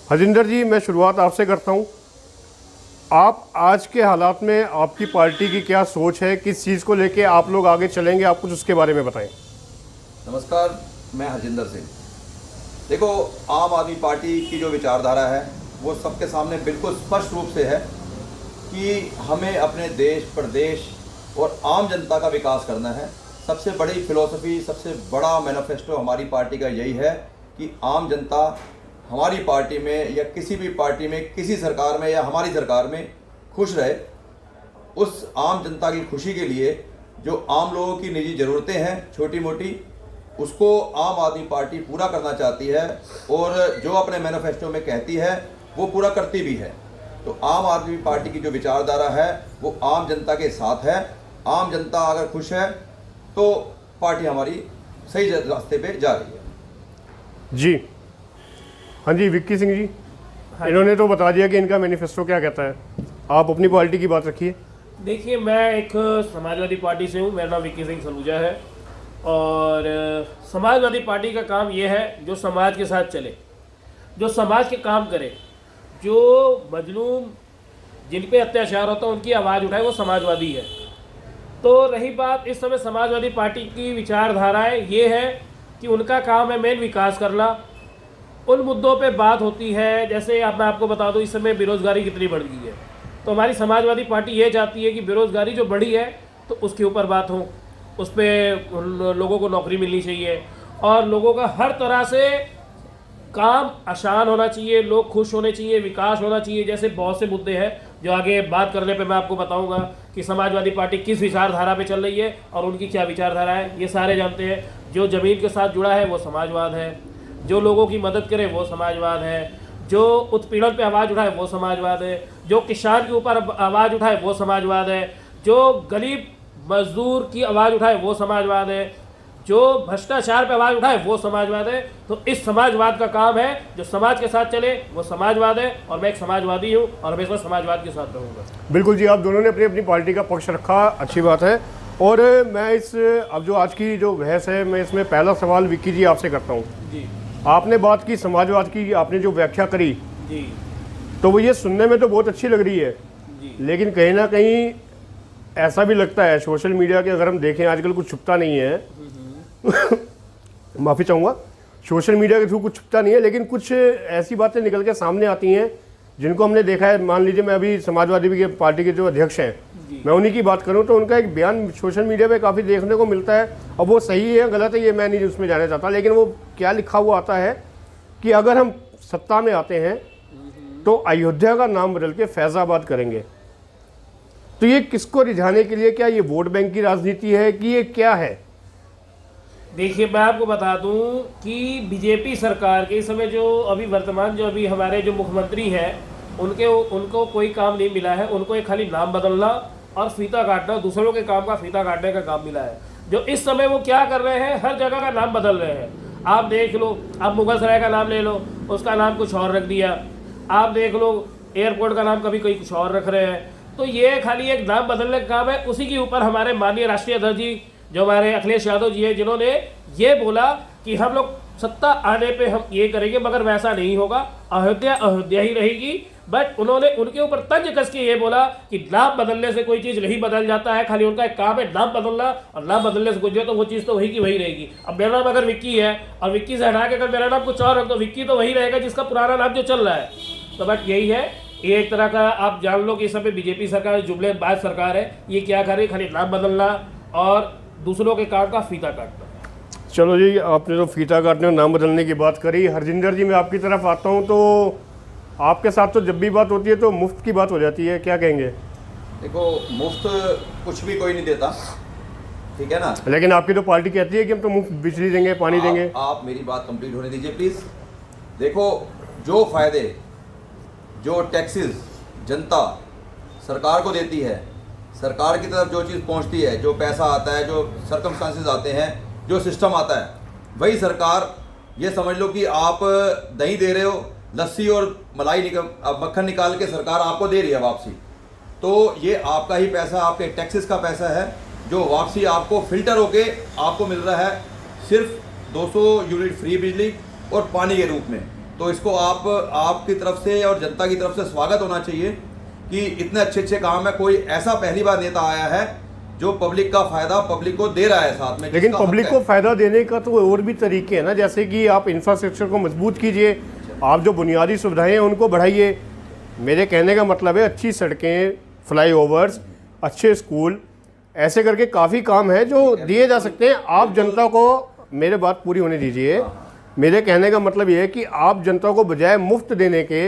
हरजिंदर जी, मैं शुरुआत आपसे करता हूँ। आप आज के हालात में आपकी पार्टी की क्या सोच है, किस चीज़ को लेके आप लोग आगे चलेंगे, आप कुछ उसके बारे में बताएं। नमस्कार, मैं हरजिंदर सिंह। देखो, आम आदमी पार्टी की जो विचारधारा है वो सबके सामने बिल्कुल स्पष्ट रूप से है कि हमें अपने देश, प्रदेश और आम जनता का विकास करना है। सबसे बड़ी फिलॉसफी, सबसे बड़ा मैनिफेस्टो हमारी पार्टी का यही है कि आम जनता हमारी पार्टी में या किसी भी पार्टी में, किसी सरकार में या हमारी सरकार में खुश रहे। उस आम जनता की खुशी के लिए जो आम लोगों की निजी ज़रूरतें हैं छोटी मोटी, उसको आम आदमी पार्टी पूरा करना चाहती है और जो अपने मैनिफेस्टो में कहती है वो पूरा करती भी है। तो आम आदमी पार्टी की जो विचारधारा है वो आम जनता के साथ है। आम जनता अगर खुश है तो पार्टी हमारी सही रास्ते पे जा रही है। जी हाँ जी, विक्की सिंह जी, इन्होंने तो बता दिया कि इनका मैनिफेस्टो क्या कहता है। आप अपनी पार्टी की बात रखिए। देखिए, मैं एक समाजवादी पार्टी से हूँ। मेरा नाम विक्की सिंह सलूजा है और समाजवादी पार्टी का काम ये है जो समाज के साथ चले, जो समाज के काम करे, जो मजलूम जिन पे अत्याचार होता है उनकी आवाज़ उठाए, वो समाजवादी है। तो रही बात इस समय समाजवादी पार्टी की विचारधाराएं, ये है कि उनका काम है मेन विकास करना। उन मुद्दों पे बात होती है, जैसे अब मैं आपको बता दूं इस समय बेरोज़गारी कितनी बढ़ गई है। तो हमारी समाजवादी पार्टी ये चाहती है कि बेरोज़गारी जो बढ़ी है तो उसके ऊपर बात हो, उस पर लोगों को नौकरी मिलनी चाहिए और लोगों का हर तरह से काम आसान होना चाहिए, लोग खुश होने चाहिए, विकास होना चाहिए। जैसे बहुत से मुद्दे हैं जो आगे बात करने पे मैं आपको बताऊंगा कि समाजवादी पार्टी किस विचारधारा पे चल रही है और उनकी क्या विचारधारा है, ये सारे जानते हैं। जो ज़मीन के साथ जुड़ा है वो समाजवाद है, जो लोगों की मदद करे वो समाजवाद है, जो उत्पीड़न पे आवाज़ उठाए वो समाजवाद है, जो किसान के ऊपर आवाज़ उठाए वो समाजवाद है, जो गरीब मजदूर की आवाज़ उठाए वो समाजवाद है, जो भ्रष्टाचार पे आवाज़ उठाए वो समाजवाद है। तो इस समाजवाद का काम है, जो समाज के साथ चले वो समाजवाद है और मैं एक समाजवादी हूँ और हमेशा समाजवाद के साथ रहूँगा। बिल्कुल जी, आप दोनों ने अपनी अपनी पार्टी का पक्ष रखा, अच्छी बात है। और मैं अब जो आज की जो बहस है, मैं इसमें पहला सवाल विक्की जी आपसे करता हूँ। जी, आपने बात की समाजवाद की, आपने जो व्याख्या करी जी, तो वो ये सुनने में तो बहुत अच्छी लग रही है जी, लेकिन कहीं ना कहीं ऐसा भी लगता है सोशल मीडिया के अगर हम देखें आजकल कुछ छुपता नहीं है माफ़ी चाहूँगा, सोशल मीडिया के थ्रू कुछ छुपता नहीं है, लेकिन कुछ ऐसी बातें निकल के सामने आती हैं जिनको हमने देखा है। मान लीजिए मैं अभी समाजवादी पार्टी के जो अध्यक्ष हैं, मैं उन्हीं की बात करूं तो उनका एक बयान सोशल मीडिया पे काफ़ी देखने को मिलता है। अब वो सही है गलत है ये मैं नहीं उसमें जाना चाहता, लेकिन वो क्या लिखा हुआ आता है कि अगर हम सत्ता में आते हैं तो अयोध्या का नाम बदल के फैज़ाबाद करेंगे। तो ये किसको रिझाने के लिए, क्या ये वोट बैंक की राजनीति है कि ये क्या है? देखिए, मैं आपको बता दूं कि बीजेपी सरकार के इस समय जो अभी वर्तमान जो अभी हमारे जो मुख्यमंत्री हैं उनको कोई काम नहीं मिला है। उनको एक खाली नाम बदलना और फीता काटना, दूसरों के काम का फीता काटने का काम मिला है। जो इस समय वो क्या कर रहे हैं, हर जगह का नाम बदल रहे हैं। आप देख लो, आप मुगल सराय का नाम ले लो, उसका नाम कुछ और रख दिया। आप देख लो, एयरपोर्ट का नाम कभी कोई कुछ और रख रहे हैं। तो ये खाली एक नाम बदलने का काम है। उसी के ऊपर हमारे माननीय राष्ट्रीय अध्यक्ष जी जो हमारे अखिलेश यादव जी हैं, जिन्होंने ये बोला कि हम लोग सत्ता आने पे हम ये करेंगे, मगर वैसा नहीं होगा, अयोध्या अयोध्या ही रहेगी। बट उन्होंने उनके ऊपर तंज कस के ये बोला कि नाम बदलने से कोई चीज़ नहीं बदल जाता है, खाली उनका एक काम है नाम बदलना, और नाम बदलने से कुछ जो तो वो चीज़ तो वही की वही रहेगी। अब मेरा नाम अगर विक्की है और विक्की से हटा के अगर मेरा नाम कुछ और है तो विक्की तो वही रहेगा जिसका पुराना नाम जो चल रहा है। तो बट यही है, ये एक तरह का आप जान लो कि इस समय बीजेपी सरकार जुमलेबाज सरकार है। ये क्या करे, खाली नाम बदलना और दूसरों के काम का फीता काटना। चलो जी, आपने तो फीता काटने और नाम बदलने की बात करी। हरजिंदर जी, मैं आपकी तरफ आता हूँ तो आपके साथ तो जब भी बात होती है तो मुफ्त की बात हो जाती है, क्या कहेंगे? देखो, मुफ्त कुछ भी कोई नहीं देता, ठीक है ना। लेकिन आपकी तो पार्टी कहती है कि हम तो मुफ्त बिजली देंगे, पानी देंगे। आप मेरी बात कंप्लीट होने दीजिए प्लीज़। देखो, जो फ़ायदे, जो टैक्सेस जनता सरकार को देती है, सरकार की तरफ जो चीज़ पहुंचती है, जो पैसा आता है, जो सर्कमस्टांसेस आते हैं, जो सिस्टम आता है, वही सरकार, ये समझ लो कि आप दही दे रहे हो, लस्सी और मलाई मक्खन निकाल के सरकार आपको दे रही है वापसी। तो ये आपका ही पैसा, आपके टैक्सेस का पैसा है जो वापसी आपको फिल्टर होके आपको मिल रहा है सिर्फ 200 यूनिट फ्री बिजली और पानी के रूप में। तो इसको आपकी तरफ से और जनता की तरफ से स्वागत होना चाहिए कि इतने अच्छे अच्छे काम है। कोई ऐसा पहली बार नेता आया है जो पब्लिक का फायदा पब्लिक को दे रहा है साथ में। लेकिन पब्लिक को फायदा देने का तो और भी तरीके हैं ना, जैसे कि आप इंफ्रास्ट्रक्चर को मजबूत कीजिए, आप जो बुनियादी सुविधाएं हैं उनको बढ़ाइए। मेरे कहने का मतलब है अच्छी सड़कें, फ्लाईओवर्स, अच्छे स्कूल, ऐसे करके काफ़ी काम है जो दिए जा सकते हैं। आप जनता को, मेरे बात पूरी होने दीजिए, मेरे कहने का मतलब ये है कि आप जनता को बजाय मुफ्त देने के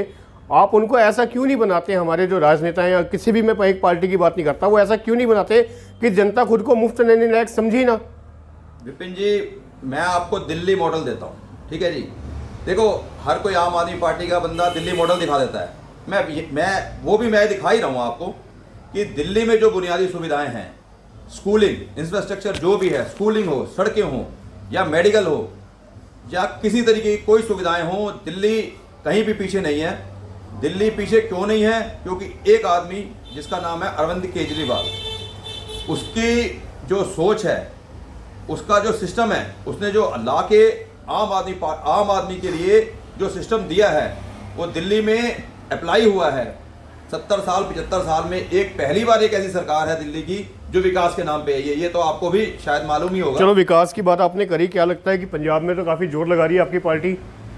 आप उनको ऐसा क्यों नहीं बनाते, हमारे जो राजनेता हैं या किसी भी, मैं एक पार्टी की बात नहीं करता, वो ऐसा क्यों नहीं बनाते कि जनता खुद को मुफ्त लेने लायक समझी ना। विपिन जी, मैं आपको दिल्ली मॉडल देता हूँ, ठीक है जी। देखो, हर कोई आम आदमी पार्टी का बंदा दिल्ली मॉडल दिखा देता है। मैं दिखा ही रहा हूँ आपको कि दिल्ली में जो बुनियादी सुविधाएं हैं, स्कूलिंग इंफ्रास्ट्रक्चर जो भी है, स्कूलिंग हो, सड़कें हो या मेडिकल हो या किसी तरीके की कोई सुविधाएं हो, दिल्ली कहीं भी पीछे नहीं है। दिल्ली पीछे क्यों नहीं है? क्योंकि एक आदमी जिसका नाम है अरविंद केजरीवाल, उसकी जो सोच है, उसका जो सिस्टम है, उसने जो ला के आम आदमी के लिए जो सिस्टम दिया है वो दिल्ली में अप्लाई हुआ है। 70 साल 75 साल में एक पहली बार एक ऐसी सरकार है दिल्ली की जो विकास के नाम पे है। ये तो आपको भी शायद मालूम ही होगा। चलो, विकास की बात आपने करी, क्या लगता है कि पंजाब में तो काफ़ी जोर लगा रही है आपकी पार्टी,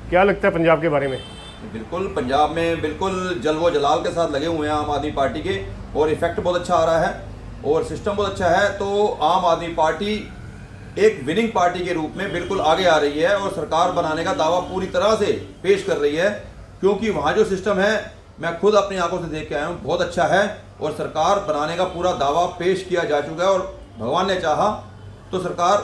क्या लगता है पंजाब के बारे में? बिल्कुल, पंजाब में बिल्कुल जलवो जलाल के साथ लगे हुए हैं आम आदमी पार्टी के, और इफेक्ट बहुत अच्छा आ रहा है और सिस्टम बहुत अच्छा है। तो आम आदमी पार्टी एक विनिंग पार्टी के रूप में बिल्कुल आगे आ रही है और सरकार बनाने का दावा पूरी तरह से पेश कर रही है, क्योंकि वहाँ जो सिस्टम है मैं खुद अपनी आंखों से देख के आया हूँ, बहुत अच्छा है और सरकार बनाने का पूरा दावा पेश किया जा चुका है। और भगवान ने चाहा तो सरकार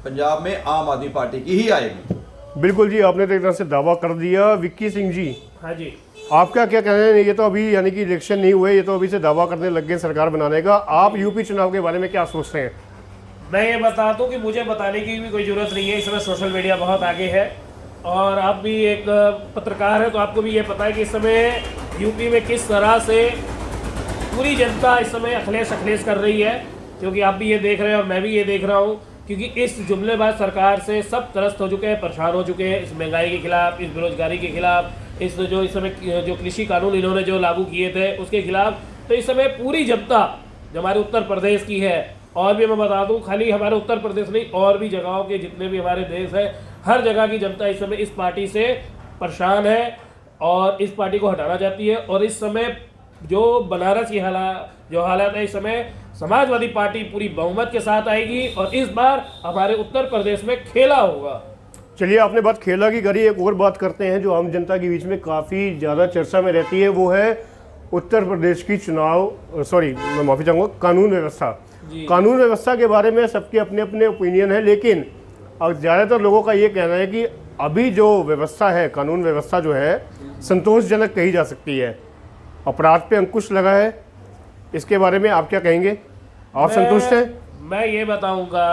पंजाब में आम आदमी पार्टी की ही आएगी। बिल्कुल जी, आपने तो एक तरह से दावा कर दिया। विक्की सिंह जी, हाँ जी, आपका क्या कहना है? ये तो अभी यानी कि इलेक्शन नहीं हुए, ये तो अभी से दावा करने लग गए सरकार बनाने का। आप यूपी चुनाव के बारे में क्या सोचते हैं? मैं ये बता दूं कि मुझे बताने की भी कोई ज़रूरत नहीं है। इस समय सोशल मीडिया बहुत आगे है और आप भी एक पत्रकार है तो आपको भी ये पता है कि इस समय यूपी में किस तरह से पूरी जनता इस समय अखिलेश कर रही है, क्योंकि आप भी ये देख रहे हैं और मैं भी ये देख रहा हूँ, क्योंकि इस जुमलेबाज सरकार से सब त्रस्त हो चुके हैं, परेशान हो चुके हैं। इस महंगाई के खिलाफ, इस बेरोजगारी के खिलाफ, इस समय जो कृषि कानून इन्होंने जो लागू किए थे उसके खिलाफ, तो इस समय पूरी जनता जो हमारे उत्तर प्रदेश की है, और भी मैं बता दूं, खाली हमारे उत्तर प्रदेश नहीं, और भी जगहों के जितने भी हमारे देश है, हर जगह की जनता इस समय इस पार्टी से परेशान है और इस पार्टी को हटाना चाहती है। और इस समय जो बनारस की हालात है, इस समय समाजवादी पार्टी पूरी बहुमत के साथ आएगी और इस बार हमारे उत्तर प्रदेश में खेला होगा। चलिए, आपने बात खेला की करी, एक और बात करते हैं जो आम जनता के बीच में काफ़ी ज़्यादा चर्चा में रहती है, वो है उत्तर प्रदेश की मैं माफ़ी चाहूँगा, कानून व्यवस्था। कानून व्यवस्था के बारे में सबके अपने अपने ओपिनियन है, लेकिन अब ज़्यादातर लोगों का ये कहना है कि अभी जो व्यवस्था है, कानून व्यवस्था जो है, संतोषजनक कही जा सकती है। अपराध पे अंकुश लगा है, इसके बारे में आप क्या कहेंगे? आप संतुष्ट हैं? मैं ये बताऊंगा,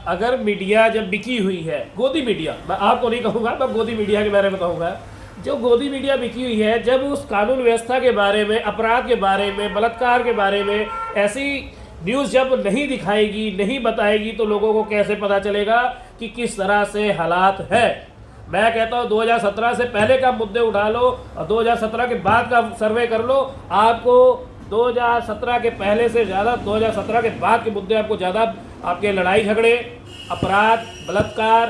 अगर मीडिया जब बिकी हुई है, गोदी मीडिया, मैं आपको नहीं कहूँगा, मैं गोदी मीडिया के बारे में बताऊँगा, जो गोदी मीडिया बिकी हुई है, जब उस कानून व्यवस्था के बारे में, अपराध के बारे में, बलात्कार के बारे में ऐसी न्यूज़ जब नहीं दिखाएगी, नहीं बताएगी, तो लोगों को कैसे पता चलेगा कि किस तरह से हालात है। मैं कहता हूँ 2017 से पहले का मुद्दे उठा लो और 2017 के बाद का सर्वे कर लो, आपको 2017 के पहले से ज़्यादा 2017 के बाद के मुद्दे आपको ज़्यादा, आपके लड़ाई झगड़े, अपराध, बलात्कार,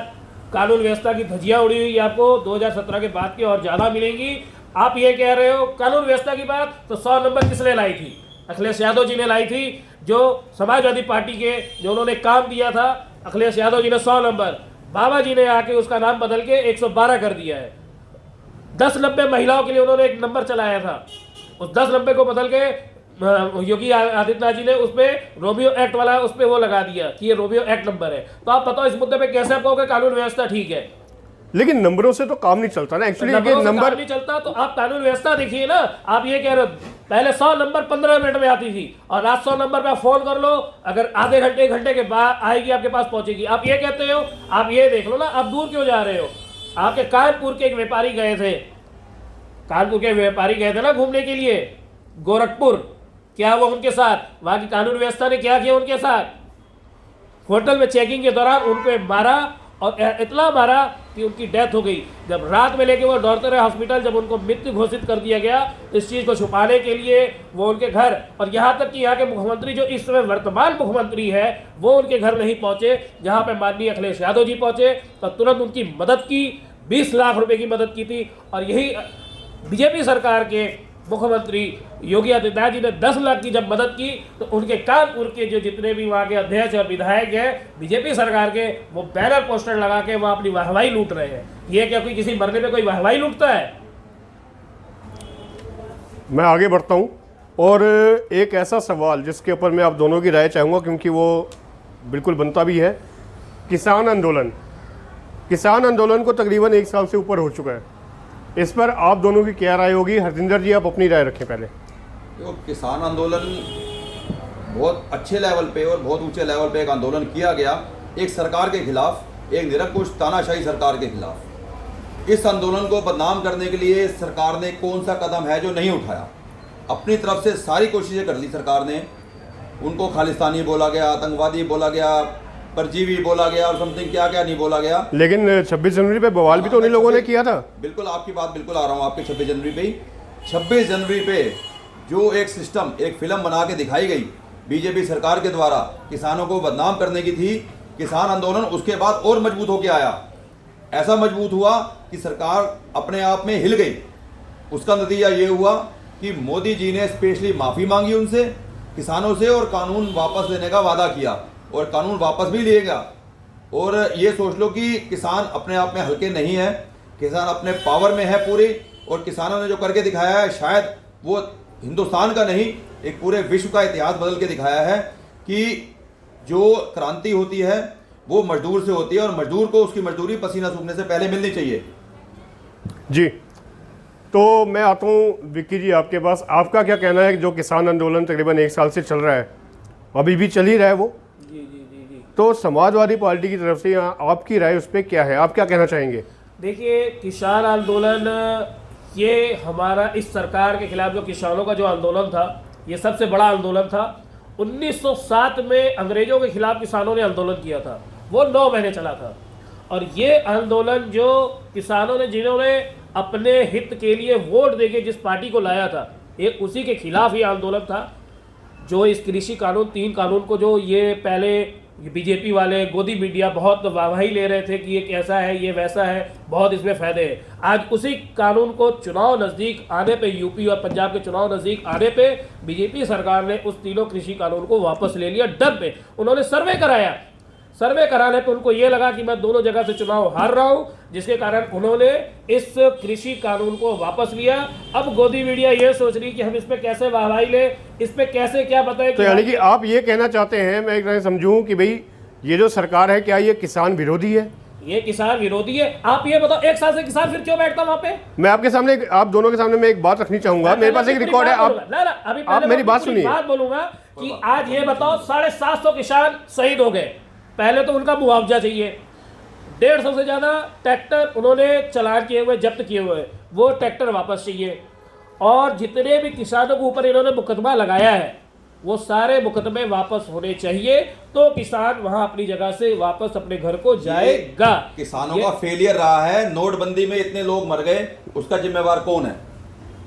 कानून व्यवस्था की धज्जियाँ उड़ी हुई आपको 2017 के बाद की और ज़्यादा मिलेंगी। आप ये कह रहे हो कानून व्यवस्था की बात, तो 100 नंबर किसने लाई थी? अखिलेश यादव जी ने लाई थी, जो समाजवादी पार्टी के जो उन्होंने काम दिया था, अखिलेश यादव जी ने 100 नंबर, बाबा जी ने आके उसका नाम बदल के 112 कर दिया है। 10-90 महिलाओं के लिए उन्होंने एक नंबर चलाया था, उस 10-90 को बदल के योगी आदित्यनाथ जी ने उसमें रोमियो एक्ट वाला उस पर वो लगा दिया कि ये रोमियो एक्ट नंबर है। तो आप बताओ इस मुद्दे पे कैसे आप कहोगे कानून व्यवस्था ठीक है? लेकिन नंबरों से तो काम नहीं चलता ना, एक्चुअली नंबर नहीं चलता, तो आप कानून व्यवस्था देखिए ना। आप ये कह रहे हो पहले 100 नंबर 15 मिनट में आती थी और आज 100 नंबर पे आप फोन कर लो, अगर आधे घंटे 1 घंटे के बाद आएगी, आपके पास पहुंचेगी। आप ये कहते हो, आप ये देख लो ना, आप दूर क्यों जा रहे हो? आपके कानपुर के एक व्यापारी गए थे, कानपुर के व्यापारी गए थे ना घूमने के लिए गोरखपुर, क्या हुआ उनके साथ? वहां की कानून व्यवस्था ने क्या किया उनके साथ? होटल में चेकिंग के दौरान उनको मारा और इतना मारा कि उनकी डेथ हो गई, जब रात में लेके वो दौड़ते रहे हॉस्पिटल, जब उनको मृत्यु घोषित कर दिया गया, इस चीज़ को छुपाने के लिए वो उनके घर, और यहाँ तक कि यहाँ के मुख्यमंत्री जो इस समय वर्तमान मुख्यमंत्री है वो उनके घर नहीं पहुँचे, जहाँ पे माननीय अखिलेश यादव जी पहुँचे तो तुरंत उनकी मदद की, 20 लाख रुपए की मदद की थी। और यही बीजेपी सरकार के मुख्यमंत्री योगी आदित्यनाथ जी ने 10 लाख की जब मदद की तो उनके कानपुर के जो जितने भी वहाँ के अध्यक्ष और विधायक हैं बीजेपी सरकार के, वो बैनर पोस्टर लगा के वहाँ अपनी वाहवाही लूट रहे हैं। ये क्या कोई किसी मरने पे कोई वाहवाही लूटता है? मैं आगे बढ़ता हूँ और एक ऐसा सवाल जिसके ऊपर मैं आप दोनों की राय चाहूँगा, क्योंकि वो बिल्कुल बनता भी है। किसान आंदोलन को तकरीबन 1 साल से ऊपर हो चुका है, इस पर आप दोनों की क्या राय होगी? हरजिंदर जी, आप अपनी राय रखें पहले। देखो, किसान आंदोलन बहुत अच्छे लेवल पे और बहुत ऊंचे लेवल पे एक आंदोलन किया गया, एक सरकार के खिलाफ, एक निरंकुश तानाशाही सरकार के खिलाफ। इस आंदोलन को बदनाम करने के लिए सरकार ने कौन सा कदम है जो नहीं उठाया? अपनी तरफ से सारी कोशिशें कर ली सरकार ने। उनको खालिस्तानी बोला गया, आतंकवादी बोला गया, परजीवी बोला गया और समथिंग क्या क्या नहीं बोला गया। लेकिन 26 जनवरी पे बवाल भी तो उन्हीं लोगों ने किया था। बिल्कुल, आपकी बात बिल्कुल आ रहा हूँ आपके 26 जनवरी पे ही। 26 जनवरी पे जो एक सिस्टम, एक फिल्म बना के दिखाई गई बीजेपी सरकार के द्वारा किसानों को बदनाम करने की थी, किसान आंदोलन उसके बाद और मजबूत होकर आया। ऐसा मजबूत हुआ कि सरकार अपने आप में हिल गई। उसका नतीजा ये हुआ कि मोदी जी ने स्पेशली माफ़ी मांगी उनसे, किसानों से, और कानून वापस लेने का वादा किया और कानून वापस भी लिएगा। और ये सोच लो कि किसान अपने आप में हल्के नहीं है, किसान अपने पावर में है पूरी, और किसानों ने जो करके दिखाया है शायद वो हिंदुस्तान का नहीं, एक पूरे विश्व का इतिहास बदल के दिखाया है कि जो क्रांति होती है वो मजदूर से होती है और मजदूर को उसकी मजदूरी पसीना सूखने से पहले मिलनी चाहिए। जी, तो मैं आता हूँ विक्की जी आपके पास। आपका क्या कहना है कि जो किसान आंदोलन तकरीबन 1 साल से चल रहा है, अभी भी चल ही रहा है वो? जी। तो समाजवादी पार्टी की तरफ से यहाँ आपकी राय उस पर क्या है, आप क्या कहना चाहेंगे? देखिए, किसान आंदोलन ये हमारा इस सरकार के खिलाफ जो किसानों का जो आंदोलन था, ये सबसे बड़ा आंदोलन था। 1907 में अंग्रेजों के खिलाफ किसानों ने आंदोलन किया था, वो 9 महीने चला था। और ये आंदोलन जो किसानों ने, जिन्होंने अपने हित के लिए वोट देके जिस पार्टी को लाया था, एक उसी के खिलाफ ये आंदोलन था। जो इस कृषि कानून 3 कानून को जो ये पहले बीजेपी वाले गोदी मीडिया बहुत वाहवाही ले रहे थे कि ये कैसा है, ये वैसा है, बहुत इसमें फ़ायदे हैं, आज उसी कानून को चुनाव नज़दीक आने पे, यूपी और पंजाब के चुनाव नज़दीक आने पे बीजेपी सरकार ने उस तीनों कृषि कानून को वापस ले लिया डर पे। उन्होंने सर्वे कराया, सर्वे कराने पे उनको ये लगा कि मैं दोनों जगह से चुनाव हार रहा हूँ, जिसके कारण उन्होंने इस कृषि कानून को वापस लिया। अब गोदी मीडिया ये सोच रही कि हम इस पे कैसे वाहवाही ले, इस पे कैसे क्या बताएं। तो यानी कि आप ये कहना चाहते हैं, मैं एक तरह समझूं कि भाई ये जो सरकार है, क्या ये किसान विरोधी है? ये किसान विरोधी है। आप ये बताओ, 1 साल से किसान फिर क्यों बैठता वहाँ पे? मैं आपके सामने, आप दोनों के सामने मैं एक बात रखनी चाहूंगा, मेरे पास एक रिकॉर्ड है। आप मेरी बात सुनिए। बात बोलूंगा कि आज ये बताओ 750 किसान शहीद हो गए। पहले तो उनका मुआवजा चाहिए। 150 से ज़्यादा ट्रैक्टर उन्होंने चालान किए हुए, जब्त किए हुए, वो ट्रैक्टर वापस चाहिए। और जितने भी किसानों के ऊपर इन्होंने मुकदमा लगाया है वो सारे मुकदमे वापस होने चाहिए, तो किसान वहां अपनी जगह से वापस अपने घर को जाएगा। किसानों का फेलियर रहा है। नोटबंदी में इतने लोग मर गए, उसका जिम्मेवार कौन है?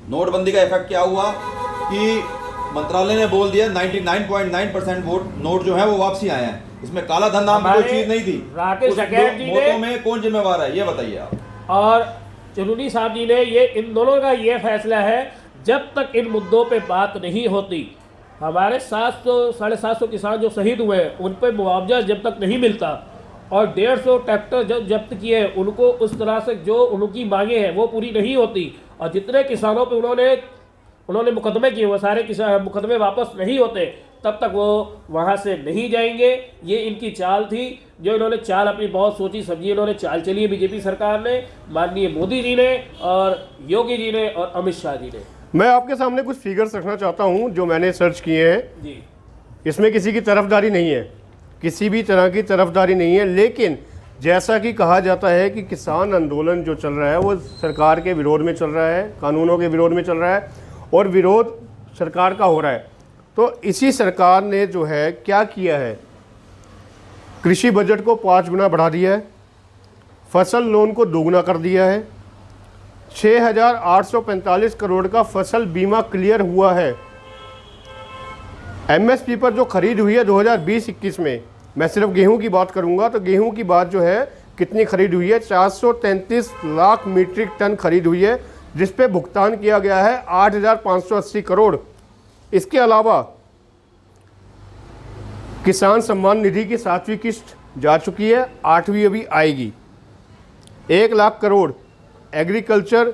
नोटबंदी का इफेक्ट क्या हुआ कि मंत्रालय ने बोल दिया 99.9% वोट नोट जो है वो वापसी आए हैं। इसमें काला धन नाम की कोई चीज नहीं थी। राकेश शकेल जी ने, में कौन जिम्मेवार है ये बताइए आप। और चुनूनी साहब जी ने, ये इन दोनों का ये फैसला है, जब तक इन मुद्दों पे बात नहीं होती, हमारे 700-750 किसान जो शहीद हुए हैं उन पर मुआवजा जब तक नहीं मिलता, और 150 ट्रैक्टर जब जब्त किए उनको उस तरह से जो उनकी मांगे हैं वो पूरी नहीं होती, और जितने किसानों पे उन्होंने मुकदमे किए, वो सारे किसान मुकदमे वापस नहीं होते, तब तक वो वहाँ से नहीं जाएंगे। ये इनकी चाल थी, जो इन्होंने चाल अपनी बहुत सोची समझी इन्होंने चाल चली है बीजेपी सरकार ने, माननीय मोदी जी ने और योगी जी ने और अमित शाह जी ने। मैं आपके सामने कुछ फिगर्स रखना चाहता हूं जो मैंने सर्च किए हैं जी। इसमें किसी की तरफदारी नहीं है, किसी भी तरह की तरफदारी नहीं है, लेकिन जैसा कि कहा जाता है कि किसान आंदोलन जो चल रहा है वो सरकार के विरोध में चल रहा है, कानूनों के विरोध में चल रहा है, और विरोध सरकार का हो रहा है। तो इसी सरकार ने जो है क्या किया है, कृषि बजट को 5 गुना बढ़ा दिया है, फसल लोन को दोगुना कर दिया है। 6,845 करोड़ का फसल बीमा क्लियर हुआ है। एमएसपी पर जो खरीद हुई है 2020-21 में, मैं सिर्फ गेहूं की बात करूंगा तो गेहूं की बात जो है कितनी खरीद हुई है, 433 लाख मीट्रिक टन खरीद हुई है, जिस पे भुगतान किया गया है 8,580 करोड़। इसके अलावा किसान सम्मान निधि की 7वीं किस्त जा चुकी है, 8वीं अभी आएगी। 1 लाख करोड़ एग्रीकल्चर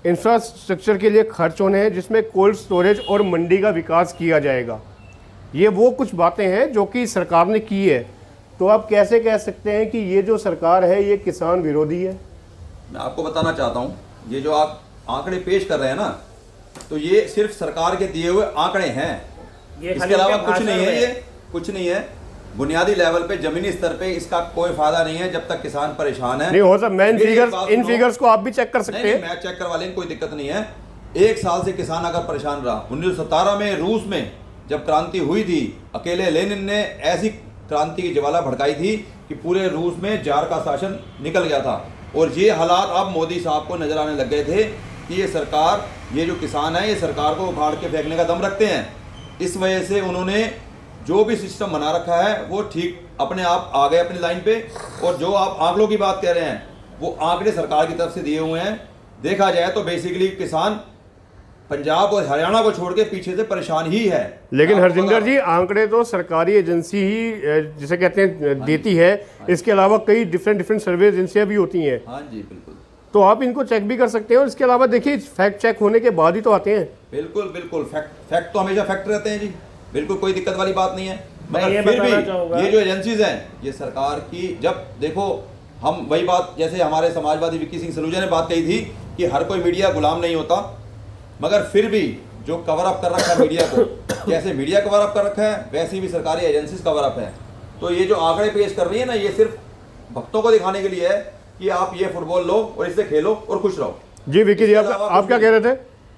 इंफ्रास्ट्रक्चर के लिए खर्च होने हैं, जिसमें कोल्ड स्टोरेज और मंडी का विकास किया जाएगा। ये वो कुछ बातें हैं जो कि सरकार ने की है। तो आप कैसे कह सकते हैं कि ये जो सरकार है ये किसान विरोधी है? मैं आपको बताना चाहता हूँ, ये जो आप आंकड़े पेश कर रहे हैं ना, तो ये सिर्फ सरकार के दिए हुए आंकड़े हैं, इसके अलावा कुछ नहीं है। ये कुछ नहीं है। बुनियादी लेवल पे, जमीनी स्तर पे इसका कोई फायदा नहीं है जब तक किसान परेशान है। नहीं हो सकता, मैं इन फिगर्स को आप भी चेक कर सकते हैं। मैं चेक करवा लें, कोई दिक्कत नहीं है। 1 साल से किसान अगर परेशान रहा, 1917 में रूस में जब क्रांति हुई थी, अकेले लेनिन ने ऐसी क्रांति की ज्वाला भड़काई थी कि पूरे रूस में जार का शासन निकल गया था। और ये हालात अब मोदी साहब को नजर आने लग गए थे कि ये सरकार, ये जो किसान है, ये सरकार को उखाड़ के फेंकने का दम रखते हैं। इस वजह से उन्होंने जो भी सिस्टम बना रखा है वो ठीक अपने आप आ गए अपनी लाइन पे। और जो आप आंकड़ों की बात कह रहे हैं, वो आंकड़े सरकार की तरफ से दिए हुए हैं। देखा जाए तो बेसिकली किसान पंजाब और हरियाणा को छोड़ के पीछे से परेशान ही है। लेकिन हरजिंदर जी, आंकड़े तो सरकारी एजेंसी ही जिसे कहते हैं देती है। इसके अलावा कई डिफरेंट सर्वे एजेंसियां भी होती हैं। हाँ जी, बिल्कुल। तो आप इनको चेक भी कर सकते हैं। और इसके अलावा देखिए, फैक्ट चेक होने के बाद ही तो आते हैं। बिल्कुल बिल्कुल, फैक्ट तो हमेशा फैक्ट रहते हैं जी, बिल्कुल कोई दिक्कत वाली बात नहीं है। मैं ये मगर फिर बताना भी चाहूंगा, ये जो एजेंसीज हैं, ये सरकार की, जब देखो हम वही बात, जैसे हमारे समाजवादी विक्की सिंह सलूजा ने बात कही थी कि हर कोई मीडिया गुलाम नहीं होता, मगर फिर भी जो कवर अप कर रखा है मीडिया को, जैसे मीडिया कवर अप कर रखा है वैसे भी सरकारी एजेंसीज कवर अप है। तो ये जो आंकड़े पेश कर रही है ना, ये सिर्फ भक्तों को दिखाने के लिए है कि आप ये फुटबॉल लो और इससे खेलो और खुश रहो। जी विक्की जी, आप क्या कह रहे थे?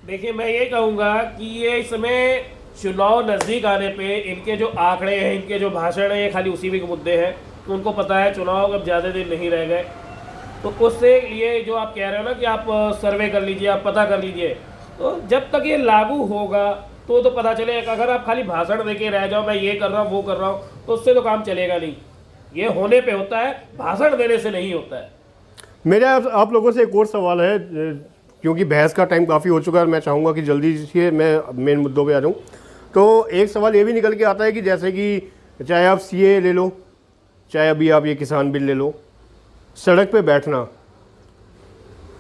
देखिए, मैं ये कहूँगा कि ये इस समय चुनाव नज़दीक आने पे इनके जो आंकड़े हैं, इनके जो भाषण हैं, ये खाली उसी भी के मुद्दे हैं। तो उनको पता है चुनाव अब ज़्यादा दिन नहीं रह गए। तो उससे लिए जो आप कह रहे हो ना कि आप सर्वे कर लीजिए, आप पता कर लीजिए, तो जब तक ये लागू होगा तो पता चलेगा। अगर आप खाली भाषण दे के रह जाओ, मैं ये कर रहा हूँ वो कर रहा हूँ, तो उससे तो काम चलेगा नहीं। ये होने पे होता है, भाषण देने से नहीं होता है। मेरा आप लोगों से एक और सवाल है, क्योंकि बहस का टाइम काफ़ी हो चुका है, मैं चाहूँगा कि जल्दी से मैं मेन मुद्दों पे आ जाऊँ। तो एक सवाल ये भी निकल के आता है कि जैसे कि चाहे आप सीए ले लो, चाहे अभी आप ये किसान बिल ले लो, सड़क पे बैठना,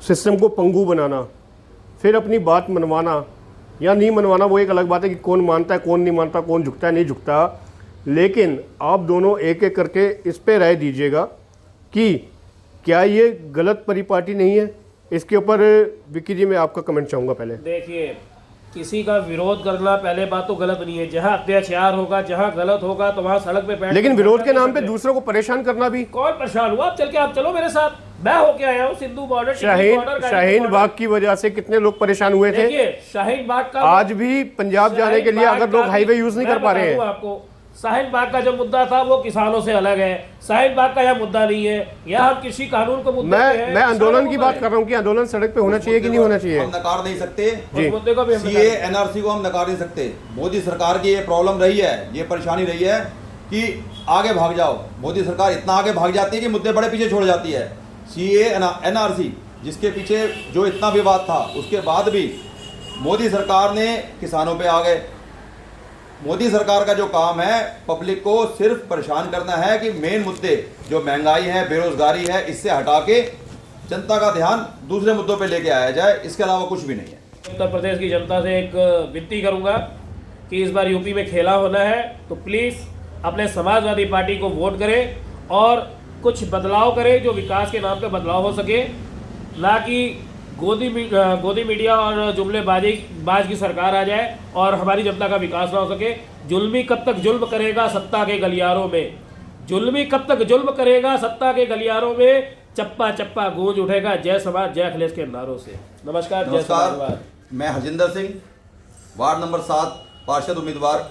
सिस्टम को पंगु बनाना, फिर अपनी बात मनवाना या नहीं मनवाना, वो एक अलग बात है कि कौन मानता है कौन नहीं मानता, कौन झुकता है नहीं झुकता। लेकिन आप दोनों एक एक करके इस पे राय दीजिएगा कि क्या ये गलत परिपाटी नहीं है। इसके ऊपर विक्की जी, मैं आपका कमेंट चाहूँगा पहले। देखिए, किसी का विरोध करना पहले बात तो गलत नहीं है। जहाँ अत्याचार होगा, जहाँ गलत होगा, तो वहाँ सड़क पे बैठ, लेकिन विरोध के नाम पे दूसरों को परेशान करना भी। कौन परेशान हुआ? आप चलो मेरे साथ, मैं होके आया हूँ सिंधु बॉर्डर, शाहीन बाग की वजह से कितने लोग परेशान हुए थे। देखिए, शाहीन बाग का आज भी पंजाब जाने के लिए अगर लोग हाईवे यूज नहीं कर पा रहे हैं। आपको शाहीन बाग का जो मुद्दा था वो किसानों से अलग है। शाहीन बाग का यह मुद्दा नहीं है। यहाँ हम कृषि कानून को मुद्दा मैं आंदोलन की बात कर रहा हूँ कि आंदोलन सड़क पे होना चाहिए कि नहीं होना चाहिए। हम नकार नहीं सकते, मुद्दे को भी सीए एनआरसी को हम नकार नहीं सकते। मोदी सरकार की ये प्रॉब्लम रही है, ये परेशानी रही है कि आगे भाग जाओ। मोदी सरकार इतना आगे भाग जाती है कि मुद्दे बड़े पीछे छोड़ जाती है। सीए एनआरसी जिसके पीछे जो इतना विवाद था, उसके बाद भी मोदी सरकार ने किसानों पे आ गए। मोदी सरकार का जो काम है, पब्लिक को सिर्फ परेशान करना है कि मेन मुद्दे जो महंगाई है, बेरोजगारी है, इससे हटा के जनता का ध्यान दूसरे मुद्दों पे लेके आया जाए। इसके अलावा कुछ भी नहीं है। उत्तर प्रदेश की जनता से एक विनती करूंगा कि इस बार यूपी में खेला होना है तो प्लीज़ अपने समाजवादी पार्टी को वोट करें और कुछ बदलाव करें, जो विकास के नाम पे बदलाव हो सके, ना कि गोदी मीडिया और जुमलेबाज की सरकार आ जाए और हमारी जनता का विकास ना हो सके। जुल्मी कब तक जुल्म करेगा सत्ता के गलियारों में, जुल्मी कब तक जुल्म करेगा सत्ता के गलियारों में, चप्पा चप्पा गूंज उठेगा जय समाज जय अखिलेश के नारों से। नमस्कार, जय समाजवाद। मैं हरजिंदर सिंह, वार्ड नंबर 7 पार्षद उम्मीदवार,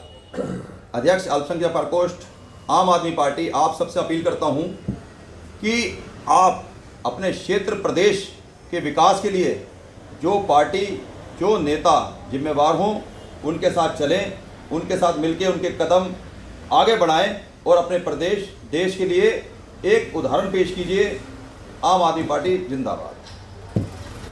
अध्यक्ष अल्पसंख्यक प्रकोष्ठ आम आदमी पार्टी, आप सबसे अपील करता हूं कि आप अपने क्षेत्र प्रदेश के विकास के लिए जो पार्टी जो नेता जिम्मेवार हों उनके साथ चलें, उनके साथ मिलकर उनके कदम आगे बढ़ाएं और अपने प्रदेश देश के लिए एक उदाहरण पेश कीजिए। आम आदमी पार्टी जिंदाबाद।